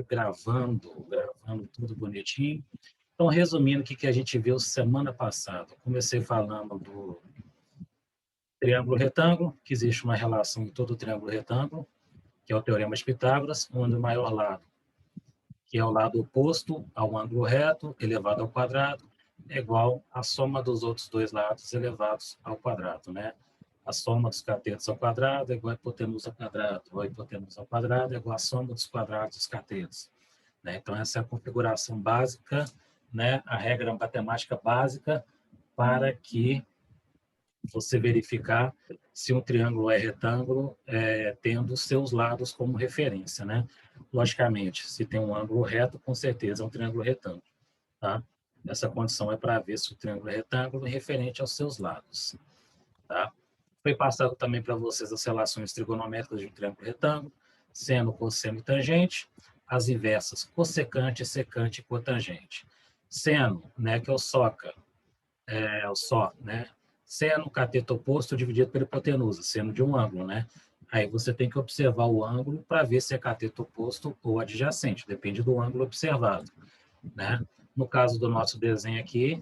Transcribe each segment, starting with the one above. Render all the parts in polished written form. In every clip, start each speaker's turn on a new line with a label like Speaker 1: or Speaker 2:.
Speaker 1: Gravando tudo bonitinho. Então, resumindo, o que a gente viu semana passada? Comecei falando do triângulo retângulo, que existe uma relação em todo triângulo retângulo, que é o teorema de Pitágoras, onde o maior lado, que é o lado oposto ao ângulo reto, elevado ao quadrado, é igual à soma dos outros dois lados elevados ao quadrado, né? A soma dos catetos ao quadrado é igual a hipotenusa ao quadrado, ou a hipotenusa ao quadrado é igual à soma dos quadrados dos catetos. Né? Então, essa é a configuração básica, né? A regra matemática básica para que você verificar se um triângulo é retângulo, tendo seus lados como referência. Né? Logicamente, se tem um ângulo reto, com certeza é um triângulo retângulo. Tá? Essa condição é para ver se o triângulo é retângulo é referente aos seus lados. Tá? Foi passado também para vocês as relações trigonométricas de um triângulo retângulo, seno, cosseno e tangente, as inversas cossecante, secante e cotangente. Seno, né, que é o soca, é o só, né? Seno, cateto oposto dividido pela hipotenusa, seno de um ângulo, né? Aí você tem que observar o ângulo para ver se é cateto oposto ou adjacente, depende do ângulo observado, né? No caso do nosso desenho aqui,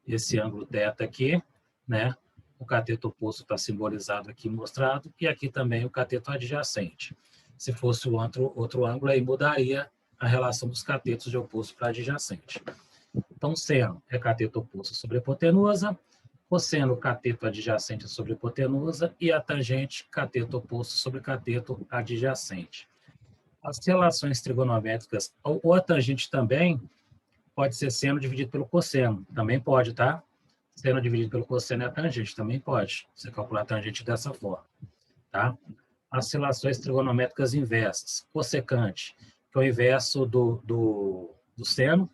Speaker 1: esse ângulo θ aqui, né? O cateto oposto está simbolizado aqui, mostrado, e aqui também o cateto adjacente. Se fosse o outro ângulo, aí mudaria a relação dos catetos de oposto para adjacente. Então, seno é cateto oposto sobre hipotenusa, cosseno, cateto adjacente sobre hipotenusa, e a tangente, cateto oposto sobre cateto adjacente. As relações trigonométricas, ou a tangente também, pode ser seno dividido pelo cosseno, também pode, tá? Seno dividido pelo cosseno é a tangente, também pode. Você calcular a tangente dessa forma, tá? As relações trigonométricas inversas. Cossecante, que é o inverso do seno.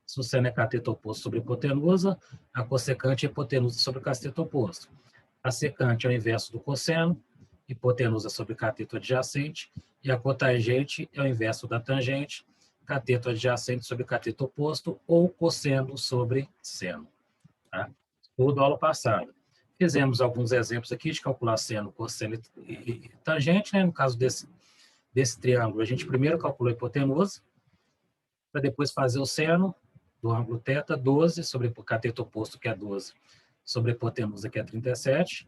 Speaker 1: Se o seno é cateto oposto sobre hipotenusa, a cossecante é hipotenusa sobre cateto oposto. A secante é o inverso do cosseno, hipotenusa sobre cateto adjacente, e a cotangente é o inverso da tangente, cateto adjacente sobre cateto oposto, ou cosseno sobre seno. Tá? Tudo aula passada. Fizemos alguns exemplos aqui de calcular seno, cosseno e tangente, né? No caso desse triângulo, a gente primeiro calculou a hipotenusa, para depois fazer o seno do ângulo θ, 12 sobre o cateto oposto, que é 12, sobre a hipotenusa, que é 37.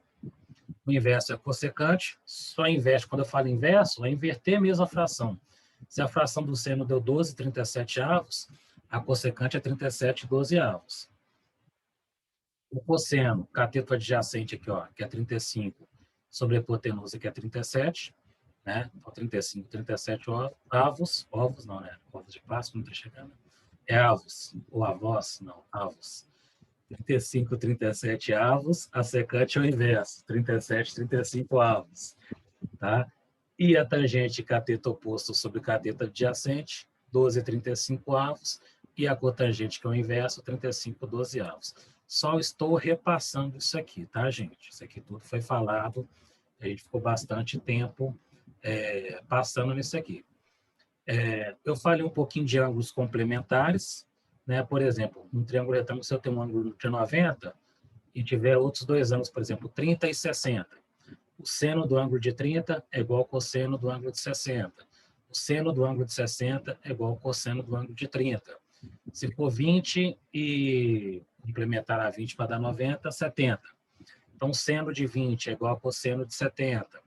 Speaker 1: O inverso é cossecante, só inverte, quando eu falo inverso, é inverter mesmo a fração. Se a fração do seno deu 12,37 avos, a cossecante é 37,12 avos. O cosseno, cateto adjacente aqui, ó, que é 35, sobre a hipotenusa, que é 37, né? Então, 35, 37 avos, ovos não, né? Ovos de Páscoa, não está chegando. É avos, ou avós, não, avos. 35, 37 avos, a secante é o inverso, 37, 35 avos, tá? E a tangente cateto oposto sobre cateto adjacente, 12, 35 avos, e a cotangente, que é o inverso, 35, 12 avos. Só estou repassando isso aqui, tá, gente? Isso aqui tudo foi falado, a gente ficou bastante tempo passando nisso aqui. Eu falei um pouquinho de ângulos complementares, né? Por exemplo, um triângulo retângulo, se eu tenho um ângulo de 90 e tiver outros dois ângulos, por exemplo, 30 e 60, o seno do ângulo de 30 é igual ao cosseno do ângulo de 60. O seno do ângulo de 60 é igual ao cosseno do ângulo de 30. Se for 20 e complementar a 20 para dar 90, 70. Então, o seno de 20 é igual ao cosseno de 70.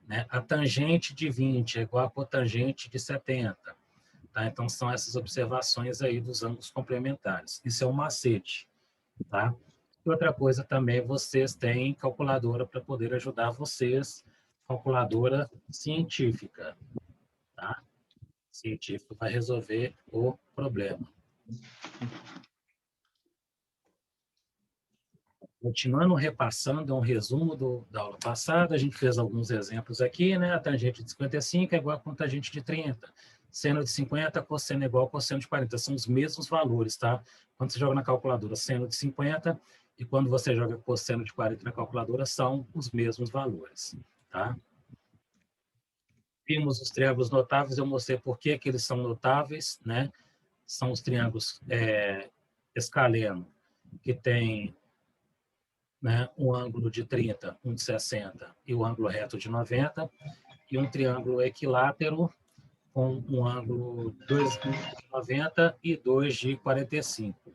Speaker 1: Né? A tangente de 20 é igual à cotangente de 70. Tá? Então, são essas observações aí dos ângulos complementares. Isso é um macete. Tá? E outra coisa também, vocês têm calculadora para poder ajudar vocês, calculadora científica. Tá? Científico vai resolver o problema. Continuando repassando, é um resumo da aula passada, a gente fez alguns exemplos aqui, né? A tangente de 55 é igual a tangente de 30. Seno de 50, cosseno é igual a cosseno de 40. São os mesmos valores, tá? Quando você joga na calculadora seno de 50 e quando você joga cosseno de 40 na calculadora, são os mesmos valores, tá? Vimos os triângulos notáveis, eu mostrei por que eles são notáveis, né? São os triângulos escaleno, que tem, né, um ângulo de 30, um de 60 e o ângulo reto de 90, e um triângulo equilátero com um ângulo 2,90 e 2 de 45.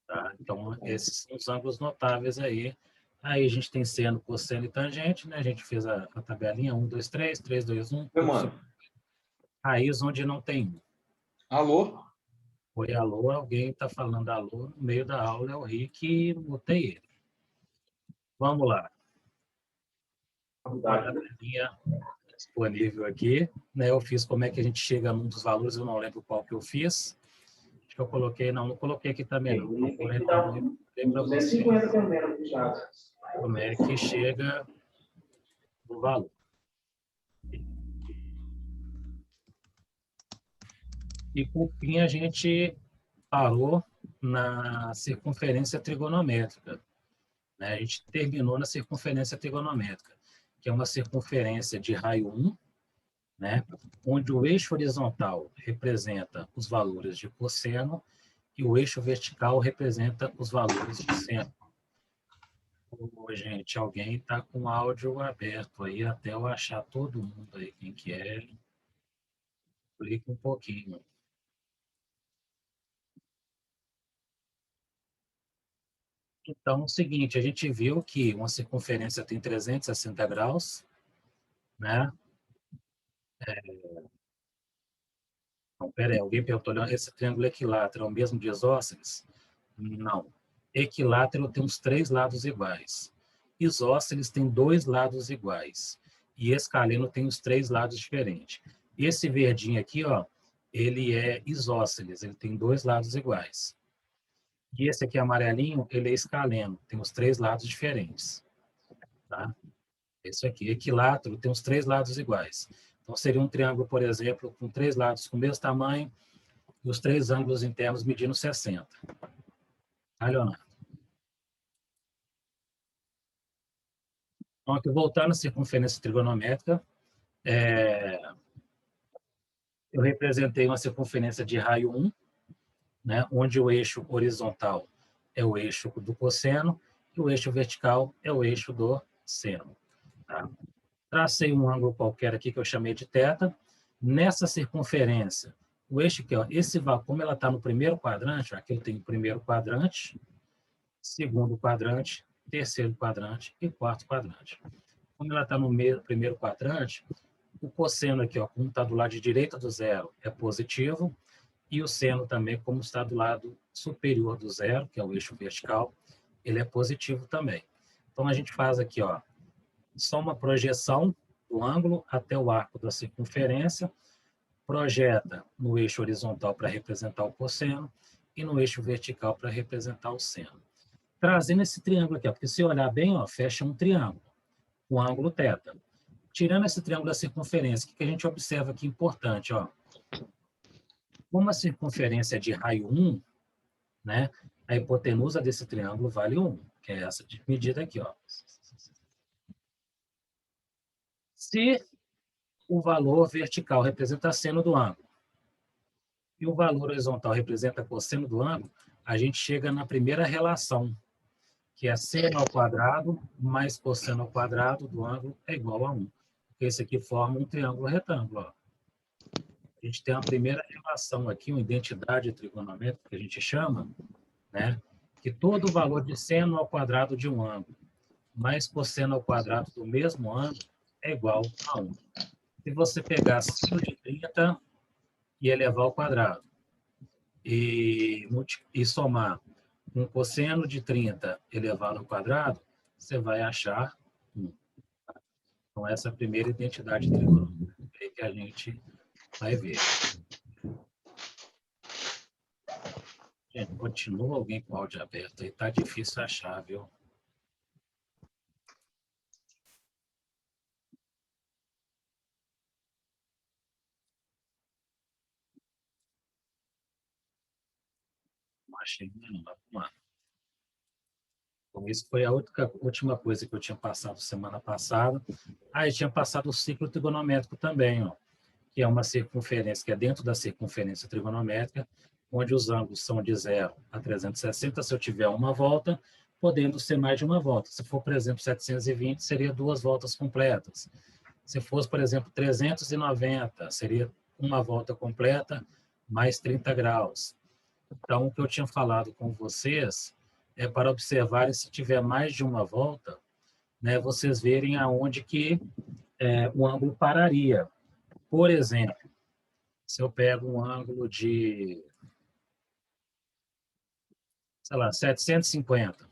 Speaker 1: Tá? Então, esses são os ângulos notáveis aí. Aí a gente tem seno, cosseno e tangente, né? A gente fez a tabelinha 1, 2, 3, 3, 2, 1.
Speaker 2: Oi, mano.
Speaker 1: Raiz onde não tem 1.
Speaker 2: Alô?
Speaker 1: Oi, alô, alguém está falando alô no meio da aula, é o Rick e mutei ele. Vamos lá. Uma tabelinha disponível aqui, né? Eu fiz como é que a gente chega num dos valores, eu não lembro qual que eu fiz. Acho que eu coloquei, não coloquei aqui também, não. Procurei para vocês como é que chega no valor. E por fim a gente parou na circunferência trigonométrica, né? A gente terminou na circunferência trigonométrica, que é uma circunferência de raio 1, né? Onde o eixo horizontal representa os valores de cosseno e o eixo vertical representa os valores de seno. Ô, gente, alguém está com o áudio aberto aí, até eu achar todo mundo aí quem que é. Explica um pouquinho. Então, é o seguinte, a gente viu que uma circunferência tem 360 graus, né? Não, pera aí, alguém perguntou, esse triângulo equilátero é o mesmo de isósceles? Não. Equilátero tem os 3 lados iguais. Isósceles tem 2 lados iguais. E escaleno tem os 3 lados diferentes. Esse verdinho aqui, ó, ele é isósceles, ele tem 2 lados iguais. E esse aqui amarelinho, ele é escaleno, tem os 3 lados diferentes. Tá? Esse aqui, equilátero, tem os 3 lados iguais. Então, seria um triângulo, por exemplo, com 3 lados com o mesmo tamanho e os 3 ângulos internos medindo 60. Tá, Leonardo? Então, aqui, voltando à circunferência trigonométrica, eu representei uma circunferência de raio 1, né, onde o eixo horizontal é o eixo do cosseno e o eixo vertical é o eixo do seno. Tá? Tracei um ângulo qualquer aqui que eu chamei de θ. Nessa circunferência, o eixo aqui, ó, como ela está no primeiro quadrante, aqui eu tenho o primeiro quadrante, segundo quadrante, terceiro quadrante e quarto quadrante. Como ela está no primeiro quadrante, o cosseno aqui, ó, como está do lado de direita do zero, é positivo, e o seno também, como está do lado superior do zero, que é o eixo vertical, ele é positivo também. Então, a gente faz aqui, ó, só uma projeção do ângulo até o arco da circunferência, projeta no eixo horizontal para representar o cosseno e no eixo vertical para representar o seno. Trazendo esse triângulo aqui, ó, porque se olhar bem, ó, fecha um triângulo, o ângulo θ. Tirando esse triângulo da circunferência, o que a gente observa aqui importante, ó? Como a circunferência é de raio 1, né, a hipotenusa desse triângulo vale 1, que é essa medida aqui, ó. Se o valor vertical representa seno do ângulo e o valor horizontal representa cosseno do ângulo, a gente chega na primeira relação, que é seno ao quadrado mais cosseno ao quadrado do ângulo é igual a 1. Esse aqui forma um triângulo retângulo, ó. A gente tem a primeira relação aqui, uma identidade trigonométrica que a gente chama, né? Que todo o valor de seno ao quadrado de um ângulo mais cosseno ao quadrado do mesmo ângulo é igual a 1. Se você pegar seno de 30 e elevar ao quadrado e somar um cosseno de 30 elevado ao quadrado, você vai achar 1. Então, essa é a primeira identidade trigonométrica que a gente vai ver. Gente, continua alguém com o áudio aberto aí, tá difícil achar, viu? Não achei nenhuma. Vamos lá. Então, isso foi a última coisa que eu tinha passado semana passada. Eu tinha passado o ciclo trigonométrico também, ó, que é uma circunferência, que é dentro da circunferência trigonométrica, onde os ângulos são de 0 a 360, se eu tiver uma volta, podendo ser mais de uma volta. Se for, por exemplo, 720, seria 2 voltas completas. Se fosse, por exemplo, 390, seria uma volta completa mais 30 graus. Então, o que eu tinha falado com vocês é para observarem se tiver mais de uma volta, né, vocês verem aonde que o ângulo pararia. Por exemplo, se eu pego um ângulo de, sei lá, 750.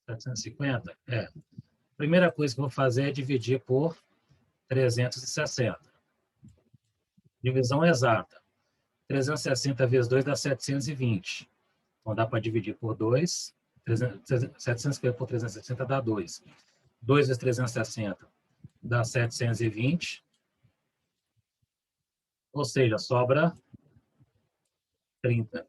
Speaker 1: 750? Primeira coisa que eu vou fazer é dividir por 360. Divisão exata. 360 vezes 2 dá 720. Então, dá para dividir por 2. 750 por 360 dá 2. 2 vezes 360 dá 720. Ou seja, sobra 30.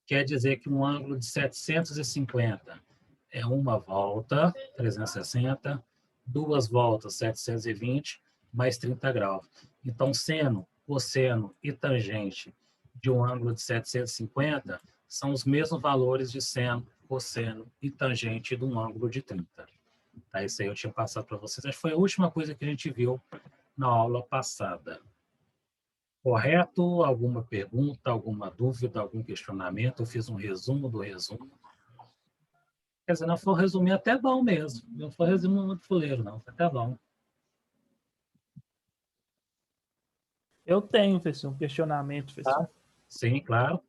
Speaker 1: Quer dizer que um ângulo de 750 é uma volta, 360, duas voltas, 720, mais 30 graus. Então, seno, cosseno e tangente de um ângulo de 750 são os mesmos valores de seno, cosseno e tangente de um ângulo de 30. Tá, isso aí eu tinha passado para vocês. Acho que foi a última coisa que a gente viu na aula passada. Correto? Alguma pergunta, alguma dúvida, algum questionamento? Eu fiz um resumo do resumo. Quer dizer, não for resumir, até bom mesmo. Não for resumir muito fuleiro, não. Até bom.
Speaker 2: Eu tenho, professor, um questionamento, professor.
Speaker 1: Tá? Sim, claro.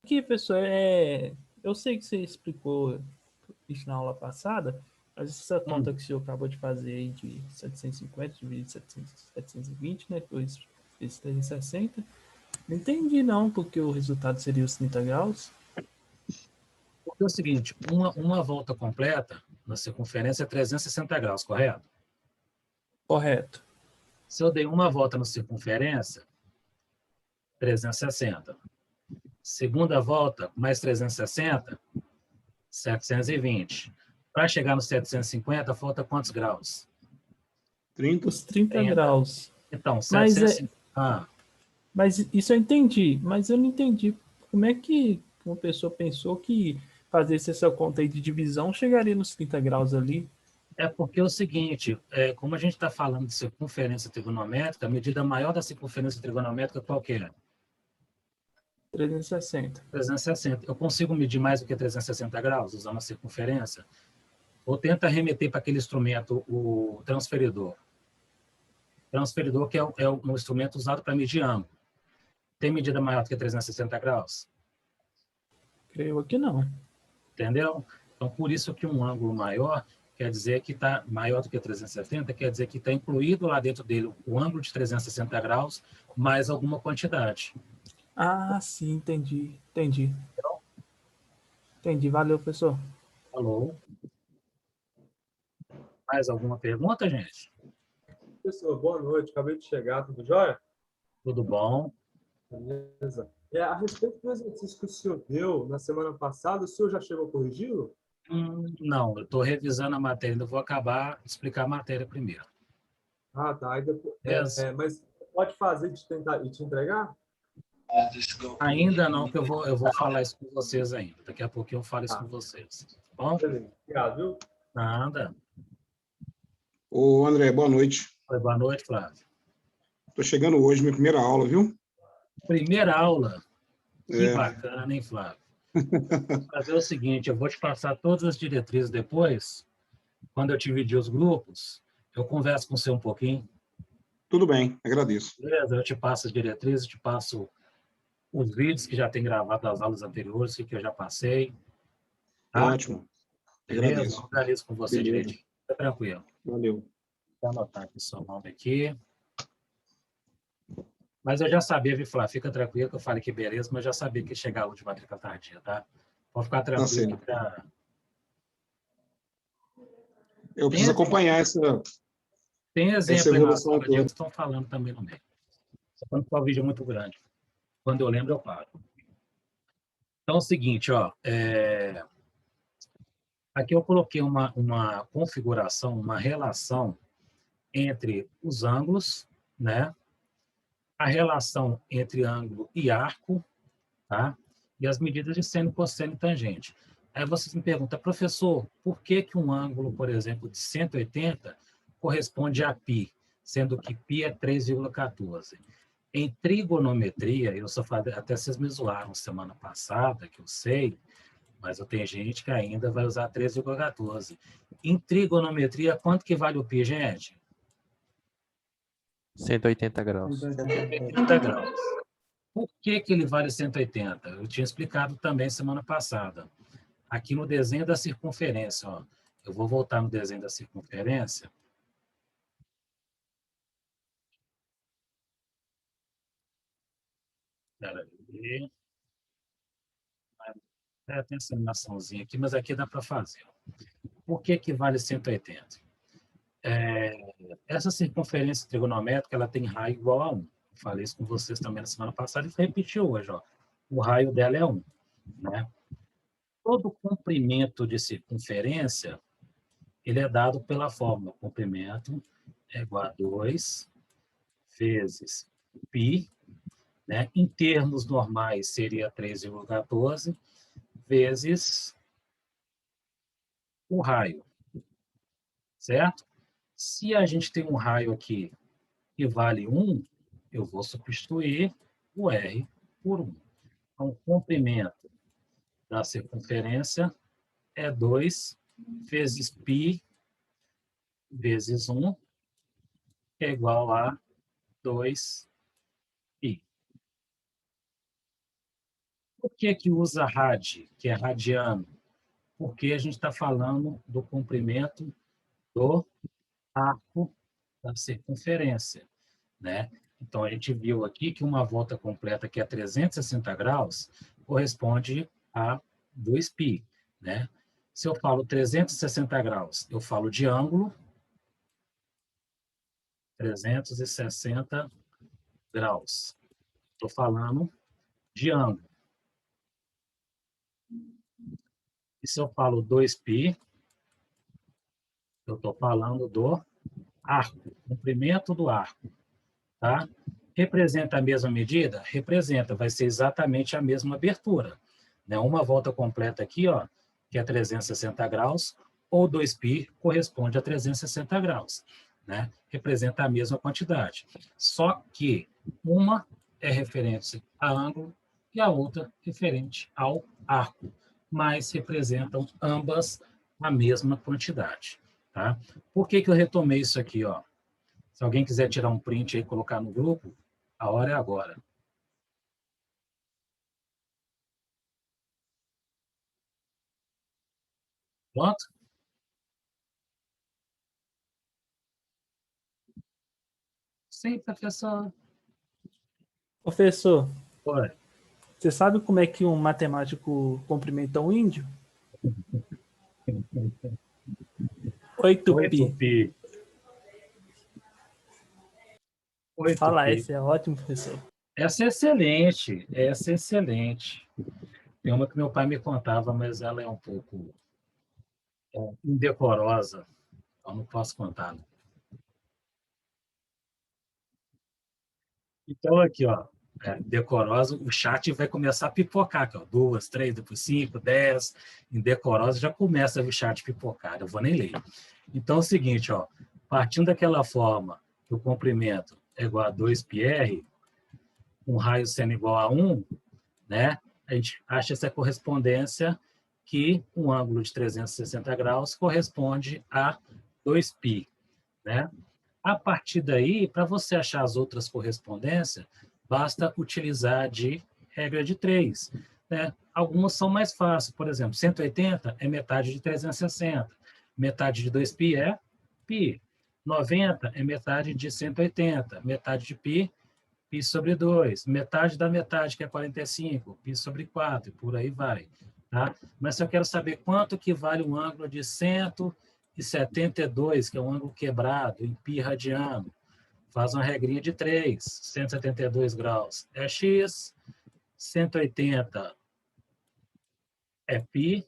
Speaker 2: Aqui, professor, eu sei que você explicou isso na aula passada, mas essa conta que o senhor acabou de fazer aí de 750 dividido 720, né? Vezes 360. Não entendi, não, porque o resultado seria os 30 graus.
Speaker 1: Porque é o seguinte, uma volta completa na circunferência é 360 graus, correto?
Speaker 2: Correto.
Speaker 1: Se eu dei uma volta na circunferência, 360. Segunda volta, mais 360, 720. Para chegar no 750, falta quantos graus?
Speaker 3: 30.
Speaker 2: Os 30 graus.
Speaker 1: Então,
Speaker 2: Mas,
Speaker 1: 750...
Speaker 2: mas isso eu entendi, mas eu não entendi como é que uma pessoa pensou que fazer essa conta aí de divisão chegaria nos 30 graus ali.
Speaker 1: É porque é o seguinte, como a gente está falando de circunferência trigonométrica, a medida maior da circunferência trigonométrica qual que é?
Speaker 2: 360.
Speaker 1: 360. Eu consigo medir mais do que 360 graus usando a circunferência? Ou tenta remeter para aquele instrumento, o transferidor. Transferidor que é um instrumento usado para medir ângulo. Tem medida maior do que 360 graus?
Speaker 2: Creio que não.
Speaker 1: Entendeu? Então, por isso que um ângulo maior quer dizer que está maior do que 360, quer dizer que está incluído lá dentro dele o ângulo de 360 graus mais alguma quantidade.
Speaker 2: Ah, sim, entendi. Entendi, valeu, professor.
Speaker 1: Falou. Mais alguma pergunta, gente?
Speaker 4: Professor, boa noite. Acabei de chegar, tudo jóia?
Speaker 1: Tudo bom?
Speaker 4: Beleza. A respeito do exercício que o senhor deu na semana passada, o senhor já chegou a corrigi-lo?
Speaker 1: Não, eu estou revisando a matéria, ainda vou acabar de explicar a matéria primeiro.
Speaker 4: Ah, tá. Aí depois,
Speaker 1: Yes.
Speaker 4: mas pode fazer de tentar e te entregar?
Speaker 1: Ainda não, que eu vou falar isso com vocês ainda. Daqui a pouquinho eu falo isso com vocês. Tá bom?
Speaker 4: Beleza. Obrigado, viu?
Speaker 1: Nada.
Speaker 3: Ô, André, boa noite.
Speaker 1: Oi, boa noite, Flávio.
Speaker 3: Estou chegando hoje, minha primeira aula, viu?
Speaker 1: Primeira aula. Que bacana, hein, Flávio? Vou fazer o seguinte, eu vou te passar todas as diretrizes depois. Quando eu dividir os grupos, eu converso com você um pouquinho.
Speaker 3: Tudo bem, agradeço.
Speaker 1: Beleza? Eu te passo as diretrizes, te passo os vídeos que já tem gravado das aulas anteriores, que eu já passei. Tá?
Speaker 3: Ótimo.
Speaker 1: Beleza?
Speaker 3: Agradeço.
Speaker 1: Eu organizo com você
Speaker 3: Beleza.
Speaker 1: direitinho. Fica tranquilo.
Speaker 3: Valeu.
Speaker 1: Vou anotar aqui seu nome aqui. Mas eu já sabia, viu, Flávio? Fica tranquilo que eu falei que beleza, mas eu já sabia que ia chegar a última matrícula tardia, tá? Pode ficar tranquilo.
Speaker 3: Tá certo. Eu preciso acompanhar essa
Speaker 1: Tem exemplo aí na sala
Speaker 3: evolução toda.
Speaker 1: que estão falando também no meio. Quando o vídeo é muito grande. Quando eu lembro, eu paro. Então é o seguinte, ó. Aqui eu coloquei uma configuração, uma relação entre os ângulos, né? A relação entre ângulo e arco, tá? E as medidas de seno, cosseno e tangente. Aí você me pergunta, professor, por que que um ângulo, por exemplo, de 180 corresponde a π, sendo que π é 3,14? Em trigonometria, eu só falei, até vocês me zoaram semana passada, que eu sei, mas eu tenho gente que ainda vai usar 3,14. Em trigonometria, quanto que vale o π, gente?
Speaker 5: 180 graus.
Speaker 1: 180 graus. Por que que ele vale 180? Eu tinha explicado também semana passada. Aqui no desenho da circunferência, ó. Eu vou voltar no desenho da circunferência. Espera aí. Tem essa animaçãozinha aqui, mas aqui dá para fazer. Por que que vale 180? Essa circunferência trigonométrica ela tem raio igual a 1. Falei isso com vocês também na semana passada e repetiu hoje. Ó. O raio dela é 1. Né? Todo comprimento de circunferência ele é dado pela fórmula. Comprimento é igual a 2 vezes π. Né? Em termos normais, seria 3,14 vezes o raio. Certo? Se a gente tem um raio aqui que vale 1, eu vou substituir o R por 1. Então, o comprimento da circunferência é 2 vezes π vezes 1, que é igual a 2π. Por que que usa rad, que é radiano? Porque a gente está falando do comprimento do arco da circunferência, né? Então, a gente viu aqui que uma volta completa, que é 360 graus, corresponde a 2π, né? Se eu falo 360 graus, eu falo de ângulo, 360 graus. Estou falando de ângulo. E se eu falo 2π, eu estou falando do arco, comprimento do arco, tá? Representa a mesma medida? Representa, vai ser exatamente a mesma abertura. Né? Uma volta completa aqui, ó, que é 360 graus, ou 2π corresponde a 360 graus. Né? Representa a mesma quantidade. Só que uma é referente a ângulo e a outra referente ao arco, mas representam ambas a mesma quantidade. Tá? Por que que eu retomei isso aqui? Ó? Se alguém quiser tirar um print aí e colocar no grupo, a hora é agora. Pronto? Sim, professor.
Speaker 2: Professor,
Speaker 1: Oi.
Speaker 2: você sabe como é que um matemático cumprimenta um índio? 8π.
Speaker 1: 8π. 8π.
Speaker 2: Fala, esse é ótimo, professor.
Speaker 1: Essa é excelente. Essa é excelente. Tem uma que meu pai me contava, mas ela é um pouco indecorosa. Eu não posso contar. Então, aqui, ó, decorosa, o chat vai começar a pipocar, aqui, ó, 2, 3, depois 5, 10, indecorosa, já começa o chat pipocar, eu vou nem ler. Então, é o seguinte, ó, partindo daquela forma que o comprimento é igual a 2πr, um raio sendo igual a 1, né, a gente acha essa correspondência que um ângulo de 360 graus corresponde a 2π, né? A partir daí, para você achar as outras correspondências, basta utilizar de regra de 3. Né? Algumas são mais fáceis. Por exemplo, 180 é metade de 360. Metade de 2π é π. 90 é metade de 180. Metade de π, π sobre 2. Metade da metade, que é 45. Π sobre 4, e por aí vai. Tá? Mas se eu quero saber quanto que vale um ângulo de 172, que é um ângulo quebrado, em π radiano, faz uma regrinha de 3, 172 graus é x, 180 é π,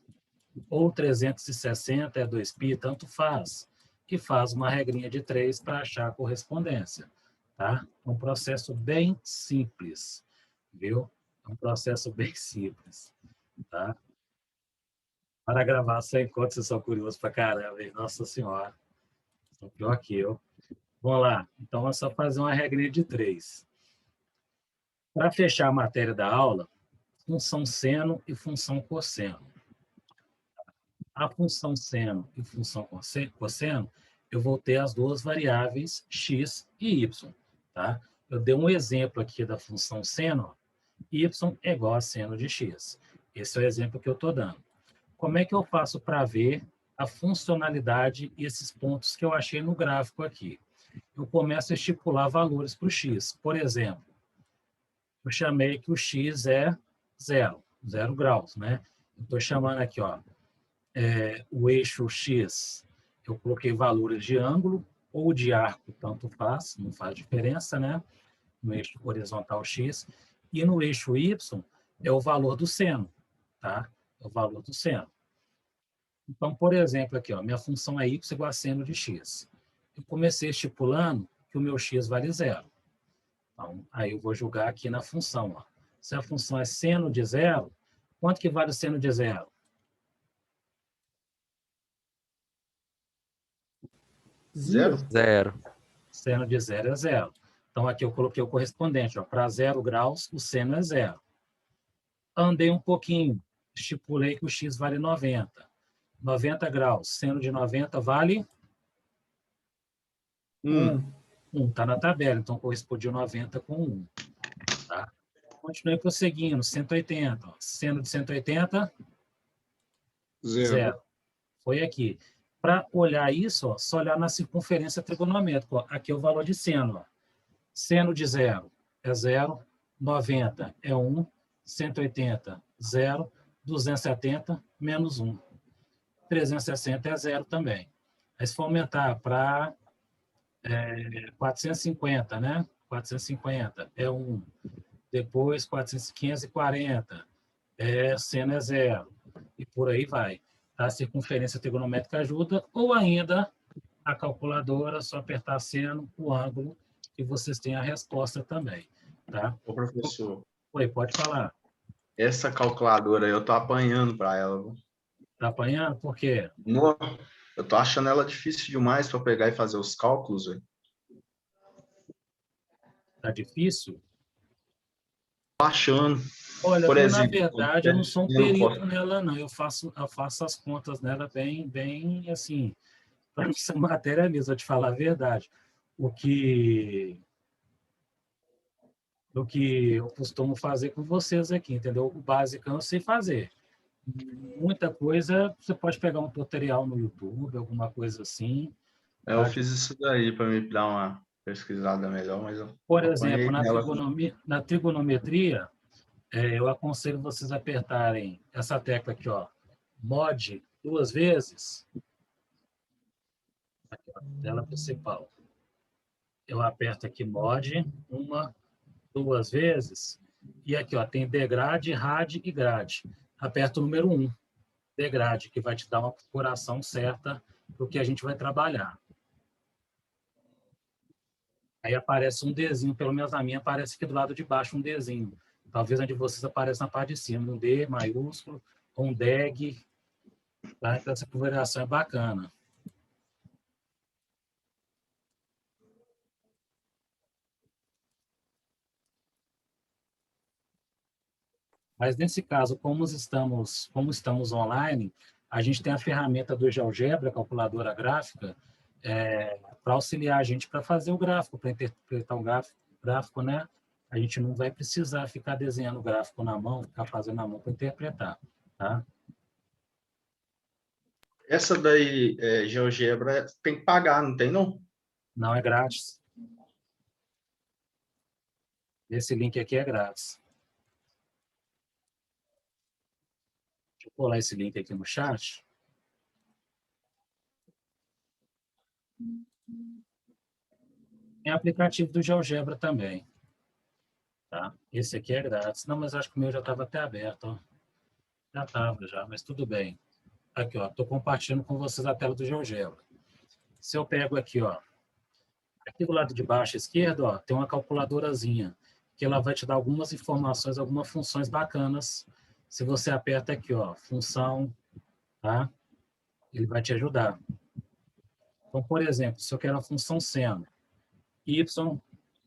Speaker 1: ou 360 é 2π, tanto faz, que faz uma regrinha de 3 para achar a correspondência. Tá? É um processo bem simples, viu? É um processo bem simples. Tá? Para gravar sem conta, vocês são curiosos pra caramba, hein? Nossa Senhora. São pior que eu. Vamos lá. Então, é só fazer uma regrinha de 3. Para fechar a matéria da aula, função seno e função cosseno. A função seno e função cosseno, eu vou ter as duas variáveis x e y. Tá? Eu dei um exemplo aqui da função seno, y é igual a seno de x. Esse é o exemplo que eu estou dando. Como é que eu faço para ver a funcionalidade e esses pontos que eu achei no gráfico aqui? Eu começo a estipular valores para o x. Por exemplo, eu chamei que o x é 0 graus, né? Estou chamando aqui, ó, o eixo x, eu coloquei valores de ângulo ou de arco, tanto faz, não faz diferença, né? No eixo horizontal x. E no eixo y é o valor do seno, tá? É o valor do seno. Então, por exemplo, aqui, ó, minha função é y igual a seno de x. Eu comecei estipulando que o meu x vale 0. Então, aí eu vou jogar aqui na função. Ó. Se a função é seno de 0, quanto que vale o seno de 0?
Speaker 4: 0.
Speaker 1: Seno de 0 é 0. Então, aqui eu coloquei o correspondente. Para 0 graus, o seno é 0. Andei um pouquinho, estipulei que o x vale 90. 90 graus, seno de 90 vale 1. 1 está na tabela, então correspondiu 90 com 1. Tá? Continuei prosseguindo, 180. Seno de 180, 0. Foi aqui. Para olhar isso, ó, só olhar na circunferência trigonométrica. Ó. Aqui é o valor de seno. Ó. Seno de 0 é 0, 90 é 1, 180, 0, 270, menos 1. 360 é 0 também. Aí se for aumentar para 450, né? 450 é 1. Depois 540, seno é 0. E por aí vai. A circunferência trigonométrica ajuda, ou ainda a calculadora, só apertar seno, o ângulo, e vocês têm a resposta também. Tá?
Speaker 5: Ô, professor.
Speaker 1: Oi, pode falar.
Speaker 5: Essa calculadora eu tô apanhando para ela.
Speaker 1: Tá apanhando? Por quê?
Speaker 5: Não, eu tô achando ela difícil demais para pegar e fazer os cálculos, velho.
Speaker 1: Tá difícil?
Speaker 5: Tô achando.
Speaker 1: Olha,
Speaker 5: por exemplo,
Speaker 1: na verdade, eu não sou um perito
Speaker 5: posso...
Speaker 1: nela, não. Eu faço as contas nela bem assim, para essa matéria mesmo, vou te falar a verdade. O que eu costumo fazer com vocês aqui, entendeu? O básico eu sei fazer. Muita coisa, você pode pegar um tutorial no YouTube, alguma coisa assim.
Speaker 5: Eu fiz isso daí para me dar uma pesquisada melhor, mas eu
Speaker 1: Por exemplo,
Speaker 5: nela.
Speaker 1: na trigonometria, eu aconselho vocês apertarem essa tecla aqui, ó, mod 2 vezes. Aqui, ó, tela principal. Eu aperto aqui mod 1, 2 vezes. E aqui, ó, tem degrade, rad e grade. Aperto o número 1, degrade, que vai te dar uma configuração certa do que a gente vai trabalhar. Aí aparece um Dzinho, pelo menos na minha aparece aqui do lado de baixo um Dzinho. Talvez a de vocês apareça na parte de cima, um D maiúsculo, ou um DEG. Tá? Então essa configuração é bacana. Mas nesse caso, como estamos online, a gente tem a ferramenta do GeoGebra, calculadora gráfica, para auxiliar a gente para fazer o gráfico, para interpretar um gráfico, né? A gente não vai precisar ficar desenhando o gráfico na mão, ficar fazendo na mão para interpretar, tá?
Speaker 5: Essa daí, GeoGebra, tem que pagar, não tem não?
Speaker 1: Não, é grátis. Esse link aqui é grátis. Deixa eu colar esse link aqui no chat. Tem aplicativo do GeoGebra também. Tá? Esse aqui é grátis. Não, mas acho que o meu já estava até aberto. Ó. Já estava, mas tudo bem. Aqui, ó, estou compartilhando com vocês a tela do GeoGebra. Se eu pego aqui, ó, aqui do lado de baixo esquerdo, ó, tem uma calculadorazinha, que ela vai te dar algumas informações, algumas funções bacanas. Se você aperta aqui, ó, função tá? Ele vai te ajudar. Então, por exemplo, se eu quero a função seno, y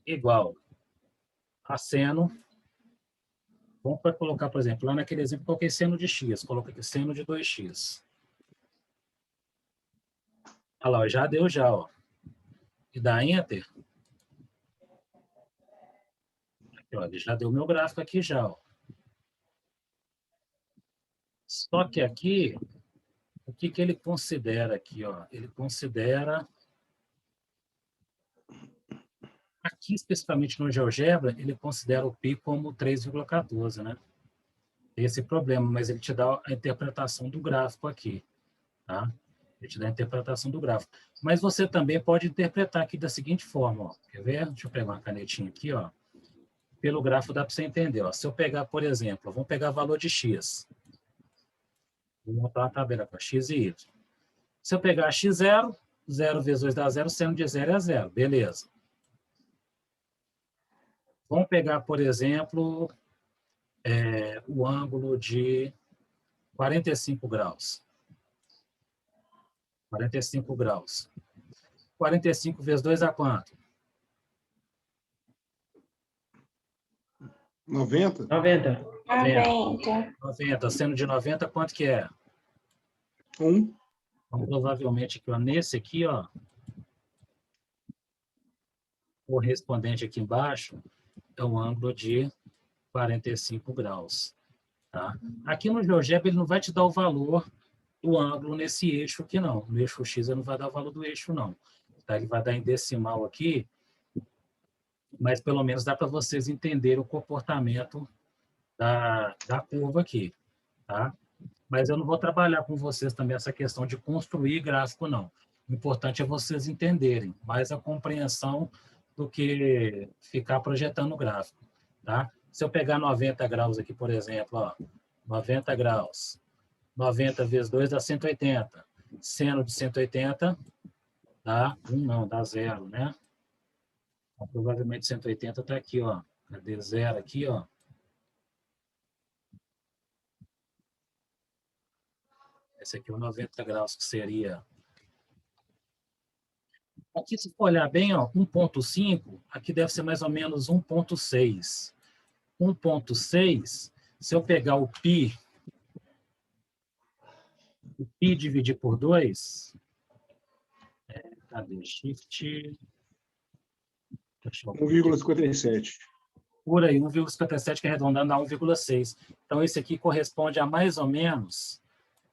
Speaker 1: igual a seno, vamos colocar, por exemplo, lá naquele exemplo, coloquei seno de x, coloquei aqui seno de 2x. Olha lá, já deu já, ó. E dá Enter. Aqui, ó, ele já deu meu gráfico aqui já, ó. Só que aqui, o que que ele considera aqui, ó? Ele considera, aqui especificamente no GeoGebra, ele considera o π como 3,14, né? Esse problema, mas ele te dá a interpretação do gráfico aqui, tá? Ele te dá a interpretação do gráfico. Mas você também pode interpretar aqui da seguinte forma, ó. Quer ver? Deixa eu pegar uma canetinha aqui, ó. Pelo gráfico dá para você entender, ó. Se eu pegar, por exemplo, vamos pegar valor de x. Vou montar uma tabela com x e y. Se eu pegar x0, 0 vezes 2 dá 0, seno de 0 é 0. Beleza. Vamos pegar, por exemplo, o ângulo de 45 graus. 45 graus. 45 vezes 2 dá quanto?
Speaker 3: 90?
Speaker 2: 90.
Speaker 1: 90. Seno de 90, quanto que é?
Speaker 3: 1.
Speaker 1: Então, provavelmente, aqui, ó, nesse aqui, ó, correspondente aqui embaixo, é um ângulo de 45 graus. Tá? Aqui no GeoGebra, ele não vai te dar o valor do ângulo nesse eixo aqui, não. No eixo X, ele não vai dar o valor do eixo, não. Tá? Ele vai dar em decimal aqui, mas pelo menos dá para vocês entenderem o comportamento da curva aqui. Tá? Mas eu não vou trabalhar com vocês também essa questão de construir gráfico, não. O importante é vocês entenderem mais a compreensão do que ficar projetando o gráfico. Tá? Se eu pegar 90 graus aqui, por exemplo, ó, 90 graus, 90 vezes 2 dá 180. Seno de 180 dá 1, não, dá 0, né? Então, provavelmente 180 está aqui, ó. Cadê 0 aqui, ó? Esse aqui é o 90 graus, que seria... Aqui, se for olhar bem, ó, 1.5, aqui deve ser mais ou menos 1.6. 1.6, se eu pegar o π dividir por 2, cadê? Shift...
Speaker 3: 1,57.
Speaker 1: Por aí, 1,57, que arredondando dá 1,6. Então, esse aqui corresponde a mais ou menos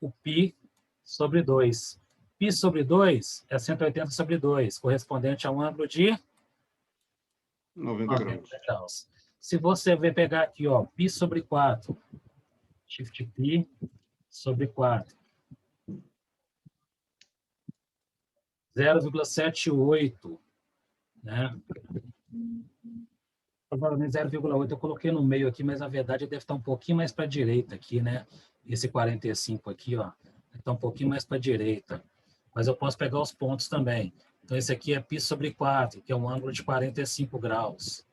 Speaker 1: o π sobre 2. Π sobre 2 é 180 sobre 2, correspondente a um ângulo de
Speaker 3: 90
Speaker 1: graus. Se você pegar aqui, ó, π sobre 4, Shift π sobre 4, 0,78, né? Provavelmente 0,8 eu coloquei no meio aqui, mas na verdade deve estar um pouquinho mais para a direita aqui, né? Esse 45 aqui, ó, está um pouquinho mais para a direita. Mas eu posso pegar os pontos também. Então, esse aqui é π sobre 4, que é um ângulo de 45 graus,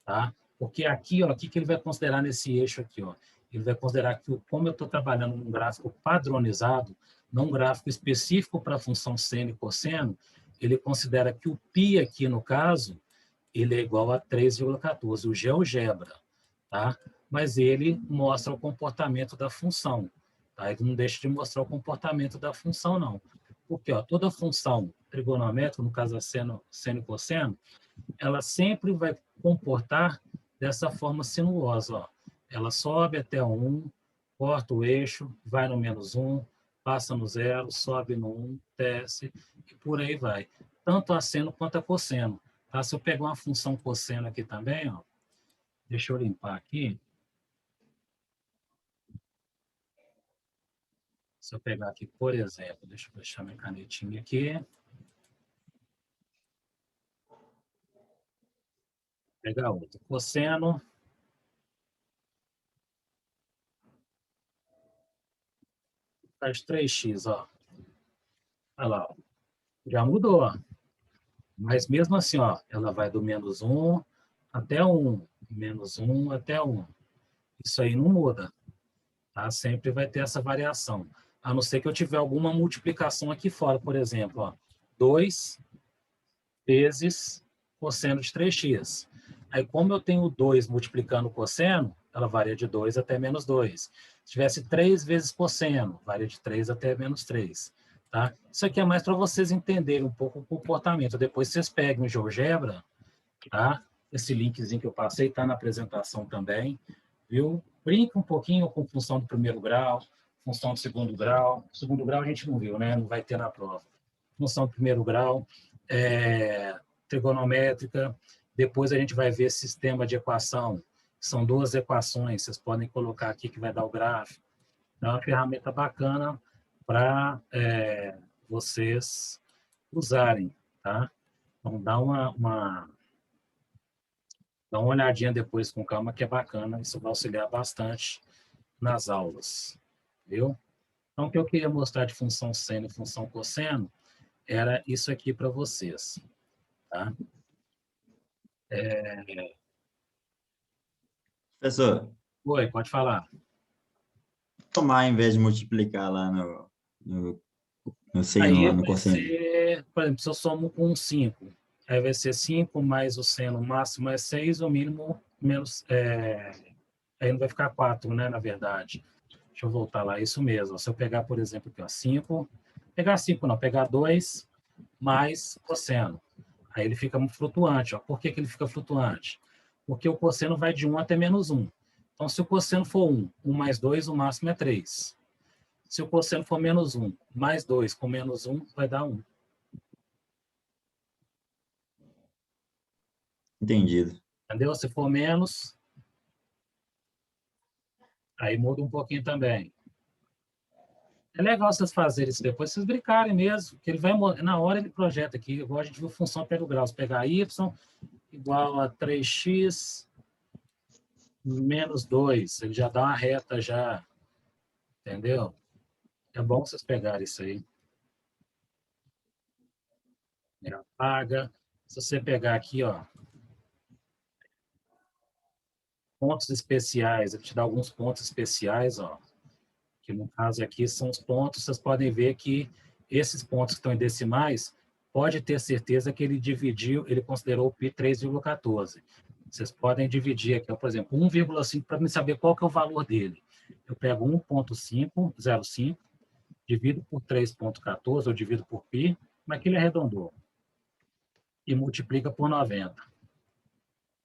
Speaker 1: tá? Porque aqui, ó, o que ele vai considerar nesse eixo aqui, ó? Ele vai considerar que, como eu estou trabalhando num gráfico padronizado, não um gráfico específico para a função seno e cosseno, ele considera que o π aqui, no caso, ele é igual a 3,14, o GeoGebra, tá? Mas ele mostra o comportamento da função, tá? Ele não deixa de mostrar o comportamento da função, não. Porque, ó, toda função trigonométrica, no caso a seno e cosseno, ela sempre vai comportar dessa forma sinuosa, ó. Ela sobe até 1, corta o eixo, vai no -1, passa no 0, sobe no 1, desce, e por aí vai. Tanto a seno quanto a cosseno. Tá? Se eu pegar uma função cosseno aqui também, ó, deixa eu limpar aqui. Se eu pegar aqui, por exemplo, deixa eu deixar minha canetinha aqui. Vou pegar outro. Cosseno. Faz 3x, ó. Olha lá, ó. Já mudou, ó. Mas mesmo assim, ó, ela vai do -1 até 1, -1 até 1. Isso aí não muda, tá? Sempre vai ter essa variação. A não ser que eu tiver alguma multiplicação aqui fora, por exemplo, ó, 2 vezes cosseno de 3x. Aí, como eu tenho 2 multiplicando o cosseno, ela varia de 2 até menos 2. Se tivesse 3 vezes cosseno, varia de 3 até menos 3. Tá? Isso aqui é mais para vocês entenderem um pouco o comportamento. Depois vocês pegam o GeoGebra, tá? Esse linkzinho que eu passei está na apresentação também, viu? Brinca um pouquinho com função do primeiro grau, função do segundo grau. Segundo grau a gente não viu, né? Não vai ter na prova. Função do primeiro grau, trigonométrica. Depois a gente vai ver sistema de equação. São 2 equações, vocês podem colocar aqui que vai dar o gráfico. É uma ferramenta bacana para vocês usarem, tá? Então, dá uma olhadinha depois com calma, que é bacana. Isso vai auxiliar bastante nas aulas, viu? Então, o que eu queria mostrar de função seno e função cosseno era isso aqui para vocês, tá?
Speaker 6: Professor,
Speaker 1: Oi, pode falar.
Speaker 6: tomar em vez de multiplicar lá no seno,
Speaker 1: Aí
Speaker 6: lá no
Speaker 1: vai
Speaker 6: cosseno.
Speaker 1: ser, por exemplo, se eu somo com 5, aí vai ser 5 mais o seno máximo é 6, o mínimo menos, aí não vai ficar 4, né, na verdade. Deixa eu voltar lá, isso mesmo. Se eu pegar, por exemplo, aqui, ó, 5, pegar 5 não, pegar 2 mais cosseno. Aí ele fica flutuante, ó. Por que que ele fica flutuante? Porque o cosseno vai de 1 até menos 1. Então, se o cosseno for 1, 1 mais 2, o máximo é 3. Se o cosseno for menos 1, mais 2 com menos 1, vai dar 1.
Speaker 6: Entendido.
Speaker 1: Entendeu? Se for menos, aí muda um pouquinho também. É legal vocês fazerem isso depois, vocês brincarem mesmo, que ele vai, na hora ele projeta aqui, igual a gente viu função pelo grau, se pegar y igual a 3x menos 2, ele já dá uma reta já, entendeu? É bom vocês pegarem isso aí. Apaga. Se você pegar aqui, ó, pontos especiais, eu te dar alguns pontos especiais, ó, que no caso aqui são os pontos, vocês podem ver que esses pontos que estão em decimais, pode ter certeza que ele dividiu, ele considerou o pi 3,14. Vocês podem dividir aqui, ó, por exemplo, 1,5 para me saber qual que é o valor dele. Eu pego 1,505, divido por 3,14, ou divido por pi, mas que ele arredondou, e multiplica por 90.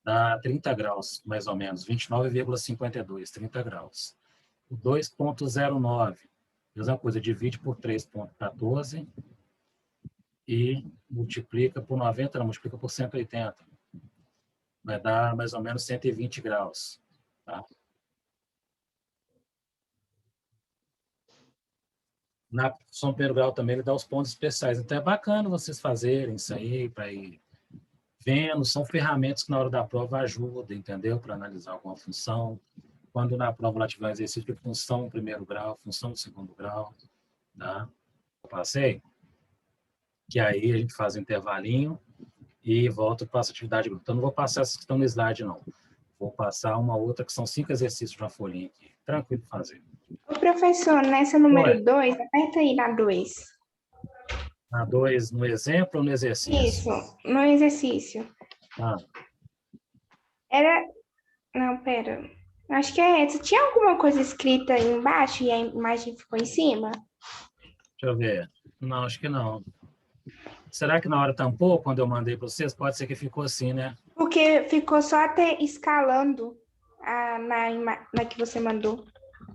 Speaker 1: Dá 30 graus, mais ou menos, 29,52, 30 graus. O 2,09, mesma coisa, divide por 3,14 e multiplica por 90, não, multiplica por 180. Vai dar mais ou menos 120 graus. Tá? Na função primeiro grau também ele dá os pontos especiais. Então é bacana vocês fazerem isso aí, para ir vendo. São ferramentas que na hora da prova ajudam, entendeu? Para analisar alguma função. Quando na prova lá tiver um exercício de função primeiro grau, função do segundo grau, tá? Eu passei. Que aí a gente faz um intervalinho e volta para essa atividade grupo. Então, não vou passar essas que estão no slide, não. Vou passar uma outra que são 5 exercícios de uma folhinha aqui. Tranquilo de fazer.
Speaker 7: Ô, professor, nessa número 2, aperta aí na 2.
Speaker 1: Na 2, no exemplo ou no exercício?
Speaker 7: Isso, no exercício.
Speaker 1: Ah,
Speaker 7: Era. Não, pera. Acho que é essa. Tinha alguma coisa escrita aí embaixo e a imagem ficou em cima?
Speaker 1: deixa eu ver. Não, acho que não. Será que na hora tampou, quando eu mandei para vocês? Pode ser que ficou assim, né?
Speaker 7: Porque ficou só até escalando na que você mandou.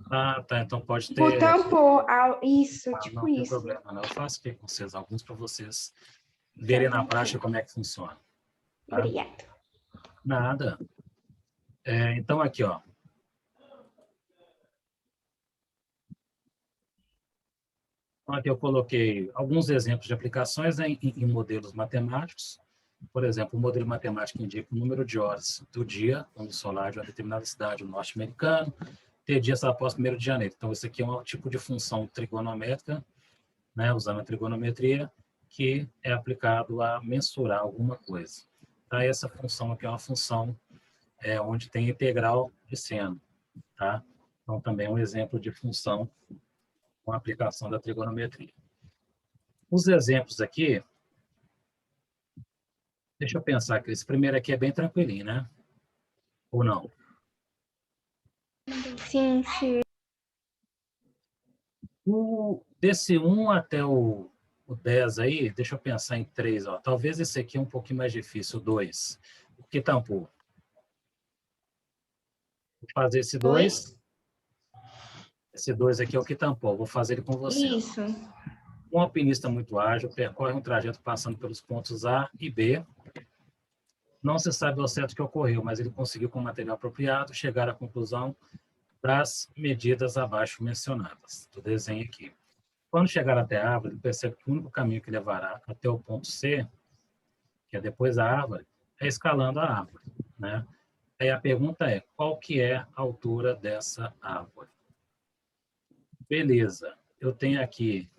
Speaker 1: Ah, tá. Então pode ter...
Speaker 7: Tipo, tampou. Isso,
Speaker 1: não
Speaker 7: tipo
Speaker 1: tem
Speaker 7: isso.
Speaker 1: problema, não. Eu faço aqui com vocês, alguns para vocês verem na prática como é que funciona. Tá?
Speaker 7: Obrigada.
Speaker 1: Nada. Então, aqui, ó. Então, aqui eu coloquei alguns exemplos de aplicações, né, em modelos matemáticos. Por exemplo, o modelo matemático indica o número de horas do dia, quando solar de uma determinada cidade norte-americano, ter dias após 1º de janeiro. Então, esse aqui é um tipo de função trigonométrica, né, usando a trigonometria, que é aplicado a mensurar alguma coisa. Então, essa função aqui é uma função onde tem integral de seno. Tá? Então, também é um exemplo de função com a aplicação da trigonometria. Os exemplos aqui, deixa eu pensar que esse primeiro aqui é bem tranquilinho, né? Ou não?
Speaker 7: Sim, sim.
Speaker 1: Desse 1 até o 10 aí, deixa eu pensar em 3. Ó. Talvez esse aqui é um pouquinho mais difícil, o 2. O que tampou? Vou fazer esse 2. Esse 2 aqui é o que tampou. Vou fazer ele com você.
Speaker 7: Isso.
Speaker 1: Um alpinista muito ágil percorre um trajeto passando pelos pontos A e B. Não se sabe ao certo o que ocorreu, mas ele conseguiu, com material apropriado, chegar à conclusão das medidas abaixo mencionadas, do desenho aqui. Quando chegar até a árvore, ele percebe que o único caminho que levará até o ponto C, que é depois da árvore, é escalando a árvore, né? Aí a pergunta é, qual que é a altura dessa árvore? Beleza, eu tenho aqui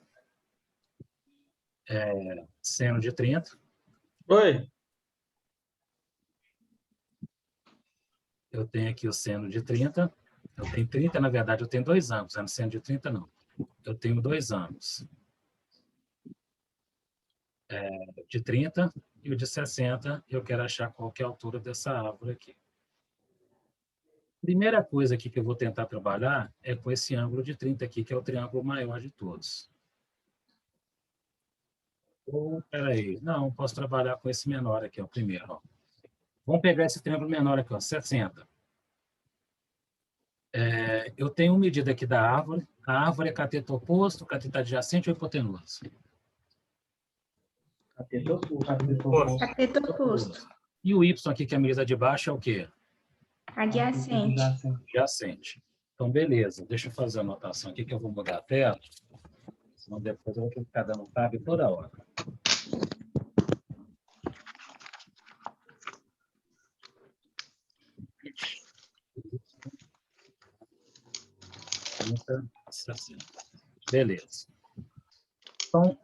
Speaker 1: seno de 30.
Speaker 4: Oi.
Speaker 1: Eu tenho aqui o seno de 30. Eu tenho 30, na verdade, eu tenho 2 ângulos. No seno de 30, não. Eu tenho 2 ângulos. De 30 e o de 60, eu quero achar qual que é a altura dessa árvore aqui. Primeira coisa aqui que eu vou tentar trabalhar é com esse ângulo de 30 aqui, que é o triângulo maior de todos. Ou, peraí, não, posso trabalhar com esse menor aqui, ó, o primeiro. Ó. Vamos pegar esse triângulo menor aqui, ó, 60. Eu tenho uma medida aqui da árvore. A árvore é cateto oposto, cateto adjacente ou hipotenusa?
Speaker 3: Cateto oposto.
Speaker 7: Cateto oposto.
Speaker 1: E o y aqui, que é a medida de baixo, é o quê?
Speaker 7: Adjacente.
Speaker 1: Adjacente. Então, beleza. Deixa eu fazer a anotação aqui, que eu vou mudar a tela. Senão depois eu vou ter que ficar dando tab toda hora. Beleza. Então,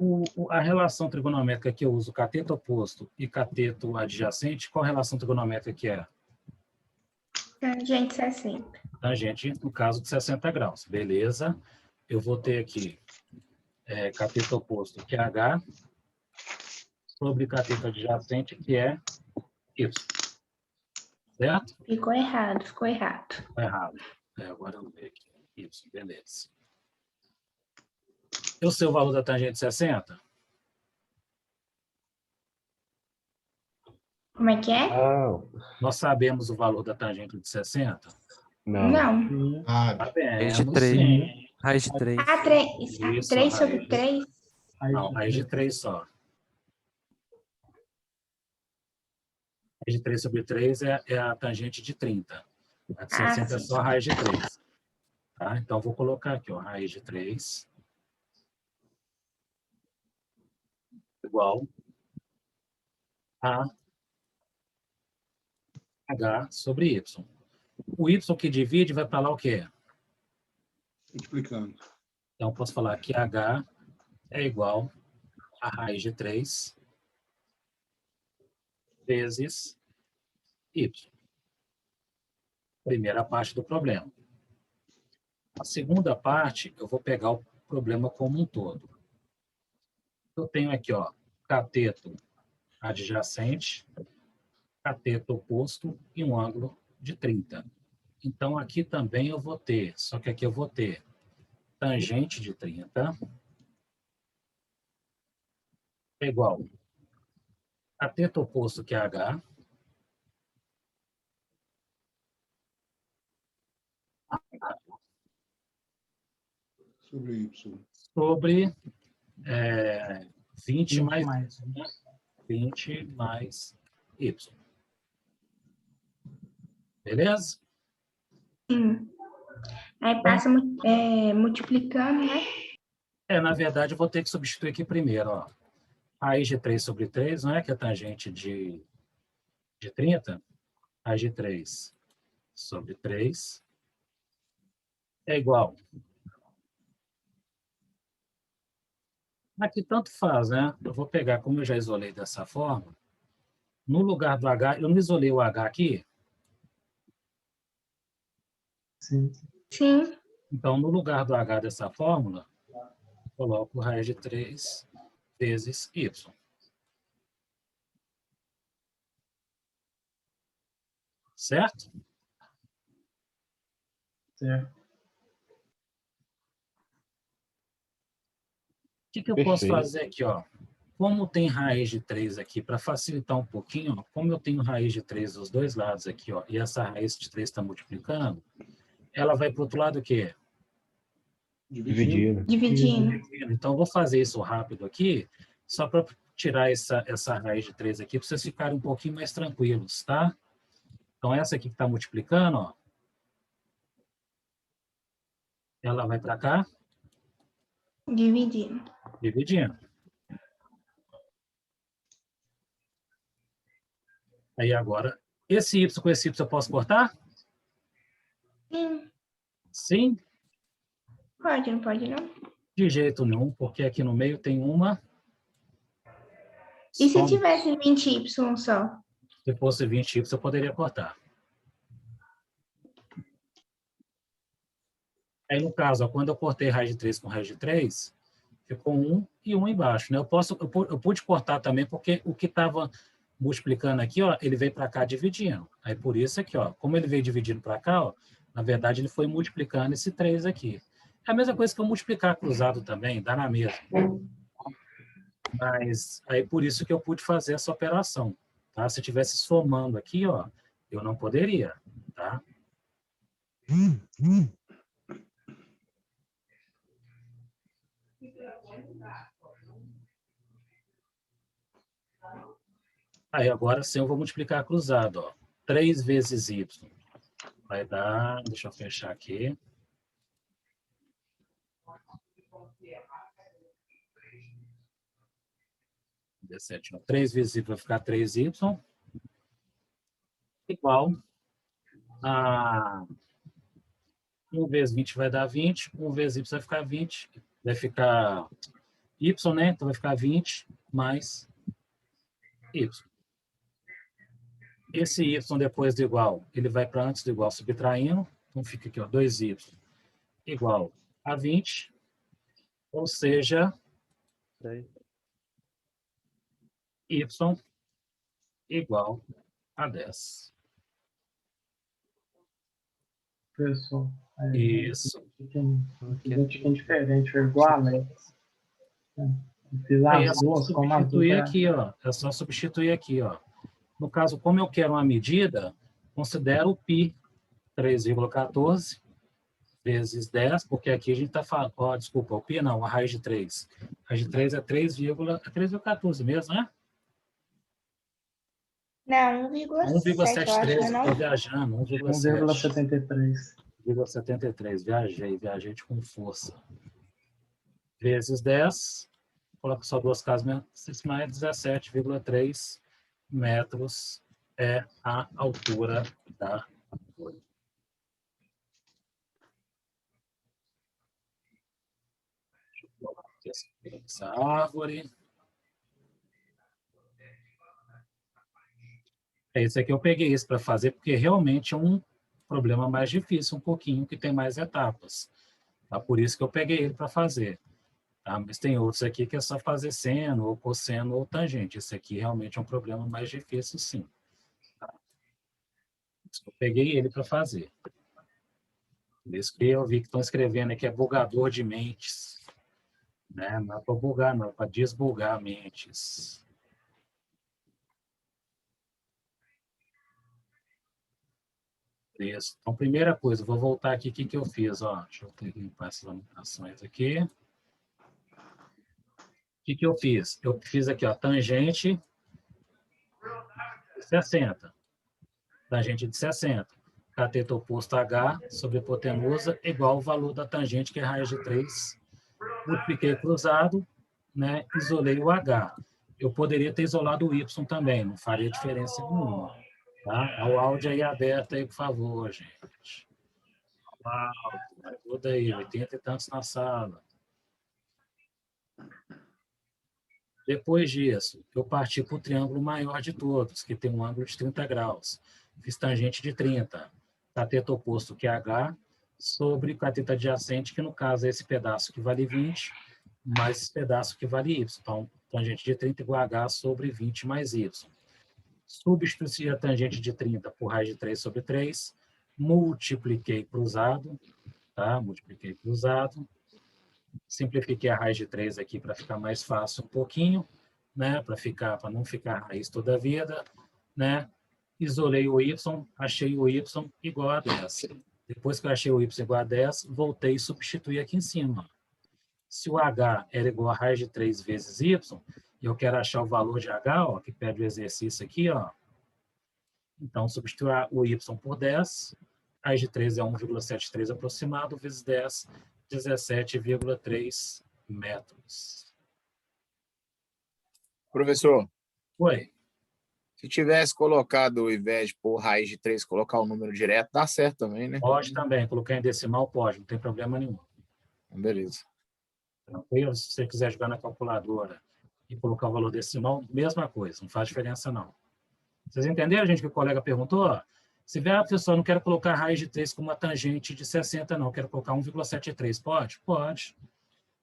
Speaker 1: a relação trigonométrica que eu uso, cateto oposto e cateto adjacente, qual a relação trigonométrica que é?
Speaker 7: Tangente 60.
Speaker 1: Tangente, no caso de 60 graus. Beleza. Eu vou ter aqui cateto oposto, que é H, sobre cateto adjacente, que é Y. Certo?
Speaker 7: Ficou errado, ficou errado.
Speaker 1: Está errado. Agora eu vou ver aqui. Y, beleza. Eu sei o valor da tangente 60?
Speaker 7: Como é que é?
Speaker 1: Nós sabemos o valor da tangente de 60?
Speaker 7: Não.
Speaker 8: Raiz de
Speaker 1: Sabemos,
Speaker 8: 3.
Speaker 1: sim.
Speaker 8: Raiz de 3.
Speaker 7: Ah, 3,
Speaker 1: Isso,
Speaker 7: 3 sobre
Speaker 1: raiz.
Speaker 7: 3?
Speaker 1: Não, raiz de 3 só. Raiz de 3 sobre 3 é a tangente de 30. A de 60 é
Speaker 7: sim.
Speaker 1: só a raiz de 3. Tá? Então, vou colocar aqui, ó, raiz de 3 igual a H sobre Y. O Y que divide vai para lá o quê?
Speaker 3: Multiplicando.
Speaker 1: Então, posso falar que H é igual a raiz de 3 vezes Y. Primeira parte do problema. A segunda parte, eu vou pegar o problema como um todo. Eu tenho aqui, ó, cateto adjacente, cateto oposto e um ângulo de 30. Então, aqui também eu vou ter, só que aqui eu vou ter tangente de 30 é igual a cateto oposto, que é H,
Speaker 3: Sobre Y.
Speaker 1: sobre 20 mais 20 mais Y. Beleza?
Speaker 7: Sim. Aí passa multiplicando, né?
Speaker 1: Na verdade, eu vou ter que substituir aqui primeiro, ó. Raiz de 3 sobre 3, não é que é tangente de 30? Raiz de 3 sobre 3 é igual. Aqui tanto faz, né? Eu vou pegar, como eu já isolei dessa forma, no lugar do H, eu não isolei o H aqui?
Speaker 4: Sim.
Speaker 7: Sim.
Speaker 1: Então, no lugar do H dessa fórmula, coloco raiz de 3 vezes y. Certo?
Speaker 2: Certo.
Speaker 1: O que eu posso
Speaker 8: Perfeito.
Speaker 1: fazer aqui, ó? Como tem raiz de 3 aqui, para facilitar um pouquinho, ó, como eu tenho raiz de 3 dos dois lados aqui, ó, e essa raiz de 3 está multiplicando, ela vai para o outro lado o quê?
Speaker 3: Dividindo.
Speaker 7: Dividindo.
Speaker 1: Então, eu vou fazer isso rápido aqui, só para tirar essa raiz de 3 aqui, para vocês ficarem um pouquinho mais tranquilos, tá? Então, essa aqui que está multiplicando, ó, ela vai para cá,
Speaker 7: Dividindo.
Speaker 1: dividindo. Aí, agora, esse y com esse y eu posso cortar?
Speaker 7: Sim.
Speaker 1: Sim?
Speaker 7: Pode, não pode, não?
Speaker 1: De jeito nenhum, porque aqui no meio tem uma...
Speaker 7: E se
Speaker 1: soma.
Speaker 7: tivesse 20y só?
Speaker 1: Se fosse 20y, eu poderia cortar. Aí, no caso, ó, quando eu cortei raiz de 3 com raiz de 3, ficou 1 e 1 embaixo, né? Eu pude cortar também, porque o que estava multiplicando aqui, ó, ele veio para cá dividindo. Aí, por isso aqui, ó, como ele veio dividindo para cá, ó, na verdade, ele foi multiplicando esse 3 aqui. É a mesma coisa que eu multiplicar cruzado também, dá na mesma. Mas, aí, por isso que eu pude fazer essa operação, tá? Se eu estivesse somando aqui, ó, eu não poderia, tá? Aí, agora sim, eu vou multiplicar cruzado, ó. 3 vezes y. Vai dar, deixa eu fechar aqui. D7, ó. 3 vezes y vai ficar 3y. Igual a 1 vezes 20 vai dar 20. 1 vezes y vai ficar 20. Vai ficar y, né? Então vai ficar 20 mais y. Esse y depois do igual, ele vai para antes do igual subtraindo. Então fica aqui, ó, 2y igual a 20. Ou seja, y igual a 10.
Speaker 2: Pessoal.
Speaker 1: Isso.
Speaker 2: Fica diferente, foi igual a Alex. Fiz
Speaker 1: Aí é
Speaker 2: as
Speaker 1: só
Speaker 2: duas, como as duas.
Speaker 1: substituir aqui, ó. É só substituir aqui, ó. No caso, como eu quero uma medida, considero o π 3,14 vezes 10, porque aqui a gente está falando... Ó, desculpa, o π não, a raiz de 3. A raiz de 3 é 3,14 mesmo, né?
Speaker 7: Não, 1,7, eu acho,
Speaker 1: 1,73,
Speaker 7: não?
Speaker 1: estou viajando, 1,7.
Speaker 2: 1,73.
Speaker 1: 1,73, viajei com força. Vezes 10, coloco só duas casas decimais, 17,3 metros é a altura da árvore. Deixa eu colocar aqui essa árvore. Esse aqui eu peguei esse para fazer, porque realmente é um problema mais difícil, um pouquinho, que tem mais etapas. Tá? Por isso que eu peguei ele para fazer. Tá? Mas tem outros aqui que é só fazer seno, ou cosseno, ou tangente. Esse aqui realmente é um problema mais difícil, sim. Tá? Eu peguei ele para fazer. Por isso que eu vi que estão escrevendo aqui, é bugador de mentes. Né? Não é para bugar, não, é para desbugar mentes. Isso. Então, primeira coisa, vou voltar aqui, o que eu fiz? Ó, deixa eu limpar essas anotações aqui. O que eu fiz? Eu fiz aqui, ó, tangente de 60. Tangente de 60. Cateto oposto a H sobre hipotenusa igual ao valor da tangente, que é raiz de 3. Multipliquei cruzado, né? Isolei o H. Eu poderia ter isolado o Y também, não faria diferença nenhuma. Tá? O áudio aí aberto aí, por favor, gente. Ajuda aí, 80 e tantos na sala. Depois disso, eu parti para o triângulo maior de todos, que tem um ângulo de 30 graus. Fiz tangente de 30. Cateto oposto, que é H, sobre cateto adjacente, que no caso é esse pedaço que vale 20, mais esse pedaço que vale y. Então, tangente de 30 igual a h sobre 20 mais y. Substituí a tangente de 30 por raiz de 3 sobre 3, multipliquei cruzado, tá? Multipliquei cruzado, simplifiquei a raiz de 3 aqui para ficar mais fácil um pouquinho, né? Para não ficar raiz toda a vida, né? Isolei o y, achei o y igual a 10. Depois que eu achei o y igual a 10, voltei e substituí aqui em cima. Se o h era igual a raiz de 3 vezes y, e eu quero achar o valor de h, ó, que pede o exercício aqui, ó. Então, substituir o y por 10, raiz de 3 é 1,73 aproximado, vezes 10, 17,3 metros.
Speaker 8: Professor,
Speaker 1: Oi.
Speaker 8: se tivesse colocado, ao invés de pôr raiz de 3, colocar o número direto, dá certo também, né?
Speaker 1: Pode também, colocar em decimal, pode, não tem problema nenhum.
Speaker 8: Beleza.
Speaker 1: Tranquilo? Se você quiser jogar na calculadora e colocar o valor decimal, mesma coisa, não faz diferença não. Vocês entenderam, gente, que o colega perguntou? Se vier, pessoal, não quero colocar raiz de 3 como uma tangente de 60, não, quero colocar 1,73, pode? Pode.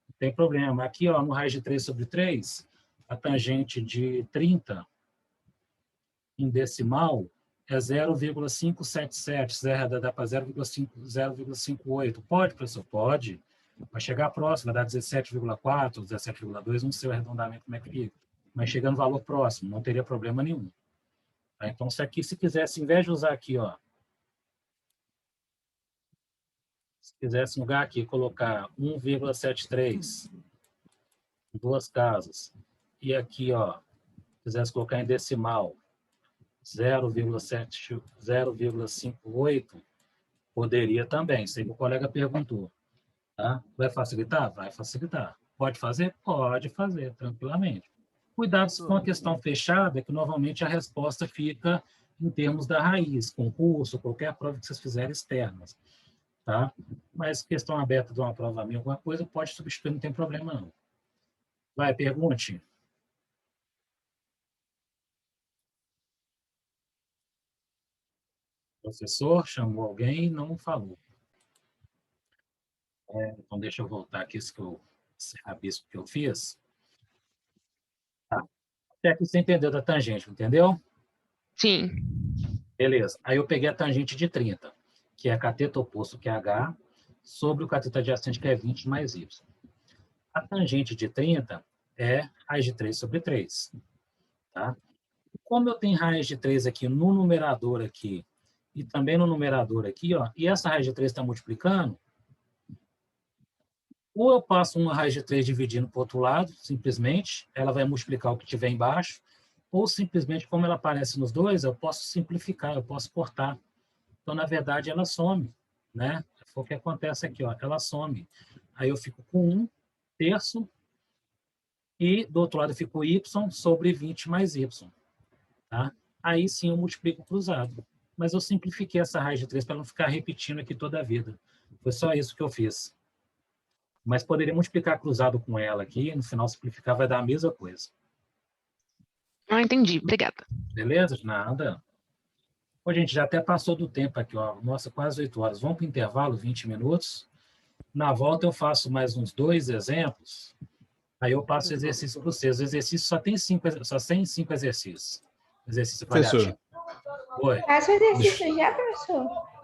Speaker 1: Não tem problema. Aqui, ó, no raiz de 3 sobre 3, a tangente de 30 em decimal é 0,577, dá para 0,58. Pode, professor? Pode. Vai chegar próximo, vai dar 17,4, 17,2, não sei o arredondamento como é que fica. Mas chega no valor próximo, não teria problema nenhum. Tá? Então, se quisesse, em vez de usar aqui, ó, se quisesse lugar aqui, colocar 1,73 em duas casas, e aqui, ó, quisesse colocar em decimal 0,58, poderia também, sei que o colega perguntou. Tá? Vai facilitar? Vai facilitar. Pode fazer? Pode fazer, tranquilamente. Cuidado com a questão fechada, que normalmente a resposta fica em termos da raiz, concurso, qualquer prova que vocês fizerem externas. Tá? Mas questão aberta de uma prova minha, alguma coisa, pode substituir, não tem problema não. Vai, pergunte. O professor chamou alguém e não falou. Então, deixa eu voltar aqui esse rabisco que eu fiz. Tá. Até aqui você entendeu da tangente, entendeu?
Speaker 9: Sim.
Speaker 1: Beleza. Aí eu peguei a tangente de 30, que é cateto oposto, que é H, sobre o cateto adjacente, que é 20 mais Y. A tangente de 30 é raiz de 3 sobre 3. Tá? Como eu tenho raiz de 3 aqui no numerador aqui, e também no numerador aqui, ó, e essa raiz de 3 está multiplicando, ou eu passo uma raiz de 3 dividindo para o outro lado, simplesmente, ela vai multiplicar o que tiver embaixo, ou simplesmente, como ela aparece nos dois, eu posso simplificar, eu posso cortar. Então, na verdade, ela some, né? Foi o que acontece aqui, ó, ela some. Aí eu fico com 1/3, e do outro lado eu fico y sobre 20 mais y. Tá? Aí sim eu multiplico cruzado. Mas eu simplifiquei essa raiz de 3 para não ficar repetindo aqui toda a vida. Foi só isso que eu fiz. Mas poderia multiplicar cruzado com ela aqui, no final simplificar vai dar a mesma coisa.
Speaker 9: Ah, entendi. Obrigada.
Speaker 1: Beleza? De nada. Pô, gente, já até passou do tempo aqui, ó. Nossa, quase 8 horas. Vamos para o intervalo, 20 minutos. Na volta eu faço mais uns 2 exemplos. Aí eu passo o exercício para vocês. O exercício só tem 5 exercícios. Exercício
Speaker 10: Professor.
Speaker 1: variativo. Oi.
Speaker 7: Faz o exercício já, professor?